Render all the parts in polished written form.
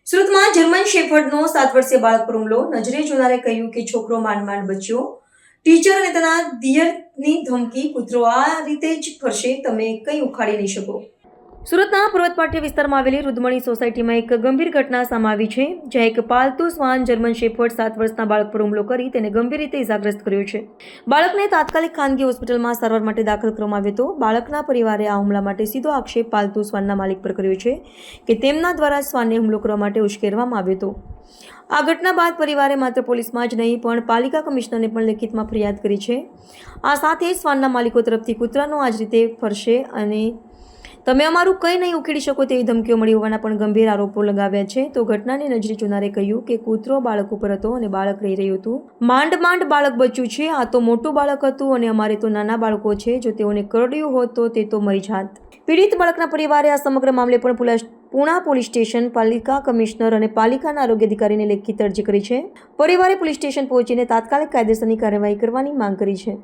સુરતમાં જર્મન શેફર્ડનો 7 વર્ષીય બાળક પર હુમલો. નજરે જોનારે કહ્યું કે છોકરો માંડ માંડ બચ્યો. ટીચર અને તેના દિયરની ધમકી, કૂતરો આ રીતે જ ફરશે, તમે કંઈ ઉખાડી નહીં શકો. સુરતના પર્વત પાટિયા વિસ્તારમાં આવેલી રુદ્રમણી સોસાયટીમાં એક ગંભીર ઘટના સામે આવી છે, જ્યાં એક પાલતુ શ્વાન જર્મન શેફર્ડ 7 વર્ષના બાળક પર હુમલો કરી તેને ગંભીર રીતે ઇજાગ્રસ્ત કર્યો છે. બાળકને તાત્કાલિક ખાનગી હોસ્પિટલમાં સારવાર માટે દાખલ કરવામાં આવ્યો હતો. બાળકના પરિવારે આ હુમલા માટે સીધો આક્ષેપ પાલતુ શ્વાનના માલિક પર કર્યો છે કે તેમના દ્વારા શ્વાનને હુમલો કરવા માટે ઉશ્કેરવામાં આવ્યો હતો. આ ઘટના બાદ પરિવારે માત્ર પોલીસમાં જ નહીં પણ પાલિકા કમિશનરને પણ લેખિતમાં ફરિયાદ કરી છે. આ સાથે શ્વાનના માલિકો તરફથી કૂતરાનો આ જ રીતે ફરશે અને તમે અમારું કંઈ નહીં ઉકેલી શકો તેવી ધમકીઓ મળી હોવાના પણ ગંભીર આરોપો લગાવ્યા છે. તો ઘટનાની નજરે જોનારે કહ્યું કે કૂતરો બાળક ઉપર હતો અને બાળક રહી રહ્યું હતું. માંડ માંડ બાળક બચ્યું છે. આ તો મોટું બાળક હતું અને અમારે તો નાના બાળકો છે. જો તેઓને કરડ્યું હોત તો તે તો મરી જાત. પીડિત બાળકના પરિવારે આ સમગ્ર મામલે પણ પૂણા પોલીસ સ્ટેશન, પાલિકા કમિશનર અને પાલિકાના આરોગ્ય અધિકારીને લેખિત અરજી કરી છે. પરિવારે પોલીસ સ્ટેશન પહોંચીને તાત્કાલિક કાયદેસરની કાર્યવાહી કરવાની માંગ કરી છે.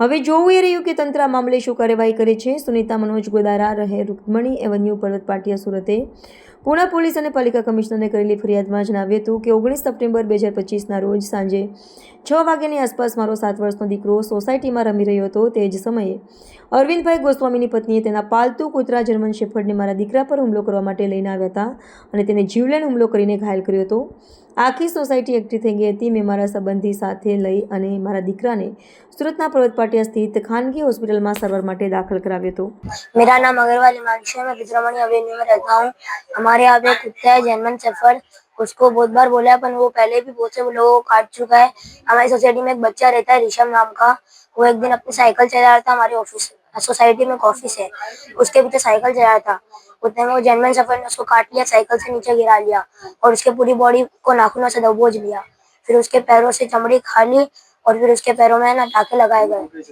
હવે જોવું એ રહ્યું કે તંત્ર આ મામલે શું કાર્યવાહી કરે છે. સુનિતા મનોજ ગોદારા, રહે રુક્મણી એવન્યુ, પર્વત પાટિયા, સુરતે પૂણા પોલીસ અને પાલિકા કમિશનરને કરેલી ફરિયાદમાં જણાવ્યું હતું કે 19 સપ્ટેમ્બર 2025ના રોજ સાંજે 6 વાગ્યાની આસપાસ મારો 7 વર્ષનો દીકરો સોસાયટીમાં રમી રહ્યો હતો. તે જ સમયે અરવિંદભાઈ ગોસ્વામીની પત્નીએ તેના પાલતુ કૂતરા જર્મન શેફર્ડને મારા દીકરા પર હુમલો કરવા માટે લઈને આવ્યા હતા અને તેને જીવલેણ હુમલો કરીને ઘાયલ કર્યો હતો. આખી સોસાયટી એકઠી થઈ ગઈ હતી. મેં મારા સંબંધી સાથે લઈ અને મારા દીકરાને सूरतना पर्वत पाटिया स्थित खानगी हॉस्पिटल में सारवार माटे दाखिल कराव्यो तो। मेरा नाम अग्रवाल हिमांशु है। मैं रुद्रमणी एवेन्यू में रहता हूँ। हमारे यहाँ पे कुत्ता है जर्मन शेफर्ड। उसको बहुत बार बोला है पर वो पहले भी बहुत से लोगों को काट चुका है। हमारी सोसाइटी में एक बच्चा रहता है ऋषभ नाम का। वो एक दिन अपनी साइकिल चला रहा था। हमारे ऑफिस सोसाइटी में एक ऑफिस है, उसके पीछे साइकिल चला रहा था। उतने में वो जर्मन शेफर्ड ने उसको काट लिया, साइकिल से नीचे गिरा लिया और उसके पूरी बॉडी को नाखूनों से दबोच लिया। फिर उसके पैरों से चमड़ी खा ली और फिर उसके पैरों में ना टाके लगाए गए।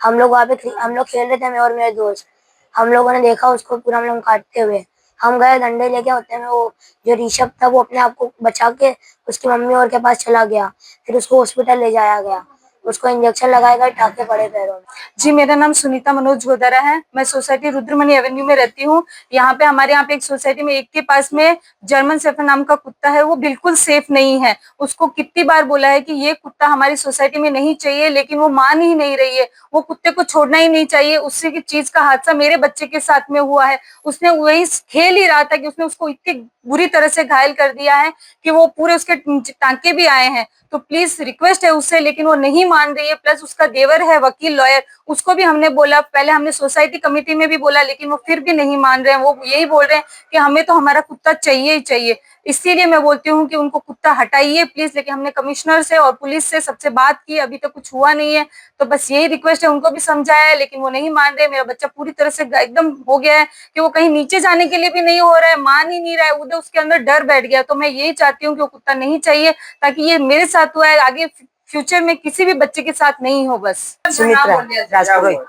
हम लोग वहाँ पे हम लोग खेल रहे थे, मैं और मेरे दोस्त। हम लोगों ने देखा उसको पूरा हम लोग काटते हुए। हम गए डंडे लेके, होते में वो जो ऋषभ था वो अपने आप को बचा के उसकी मम्मी और के पास चला गया। फिर उसको हॉस्पिटल ले जाया गया, उसको इंजेक्शन लगाए गए, टाके पड़े पैरों में। जी, मेरा नाम सुनीता मनोज गोदारा है। मैं सोसाइटी रुद्रमणी एवेन्यू में रहती हूँ। यहाँ पे हमारे यहाँ पे एक सोसाइटी में एक के पास में जर्मन शेफर्ड नाम का कुत्ता है। वो बिल्कुल सेफ नहीं है। उसको कितनी बार बोला है कि ये कुत्ता हमारी सोसाइटी में नहीं चाहिए, लेकिन वो मान ही नहीं रही है। वो कुत्ते को छोड़ना ही नहीं चाहिए। उससे की चीज का हादसा मेरे बच्चे के साथ में हुआ है। उसने वही खेल ही रहा था कि उसने उसको इतनी बुरी तरह से घायल कर दिया है कि वो पूरे उसके टांके भी आए हैं। तो प्लीज रिक्वेस्ट है उससे, लेकिन वो नहीं मान रही है। प्लस उसका देवर है वकील, लॉयर, उसको भी हमने बोला। पहले हमने सोसाइटी कमेटी में भी बोला, लेकिन वो फिर भी नहीं मान रहे हैं। वो यही बोल रहे हैं कि हमें तो हमारा कुत्ता चाहिए ही चाहिए। इसीलिए मैं बोलती हूँ कि उनको कुत्ता हटाइए प्लीज। लेकिन हमने कमिश्नर से और पुलिस से सबसे बात की, अभी तक कुछ हुआ नहीं है। तो बस यही रिक्वेस्ट है, उनको भी समझाया है लेकिन वो नहीं मान रहे। मेरा बच्चा पूरी तरह से एकदम हो गया है कि वो कहीं नीचे जाने के लिए भी नहीं हो रहा है, मान ही नहीं रहा है। उधर उसके अंदर डर बैठ गया। तो मैं यही चाहती हूँ कि वो कुत्ता नहीं चाहिए, ताकि ये मेरे साथ हुआ है, आगे फ्यूचर में किसी भी बच्चे के साथ नहीं हो। बस सुमित्रा राजपुरोहित।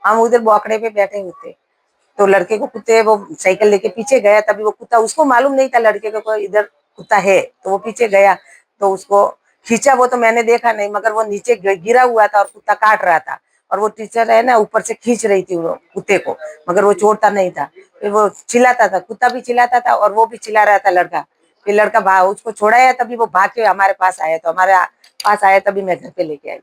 हम उधर बौकड़े पे बैठे हुए थे तो लड़के को कुत्ते वो साइकिल लेके पीछे गया। तभी वो कुत्ता, उसको मालूम नहीं था लड़के को कोई इधर कुत्ता है, तो वो पीछे गया तो उसको खींचा। वो तो मैंने देखा नहीं, मगर वो नीचे गिरा हुआ था और कुत्ता काट रहा था। और वो टीचर है ना, ऊपर से खींच रही थी वो कुत्ते को, मगर वो छोड़ता नहीं था। फिर वो चिल्लाता था, कुत्ता भी चिल्लाता था और वो भी चिल्ला रहा था लड़का। फिर लड़का भाग, उसको छोड़ाया, तभी वो भाग के हमारे पास आया। तो हमारे पास आया तभी मैं घर पे लेके आई।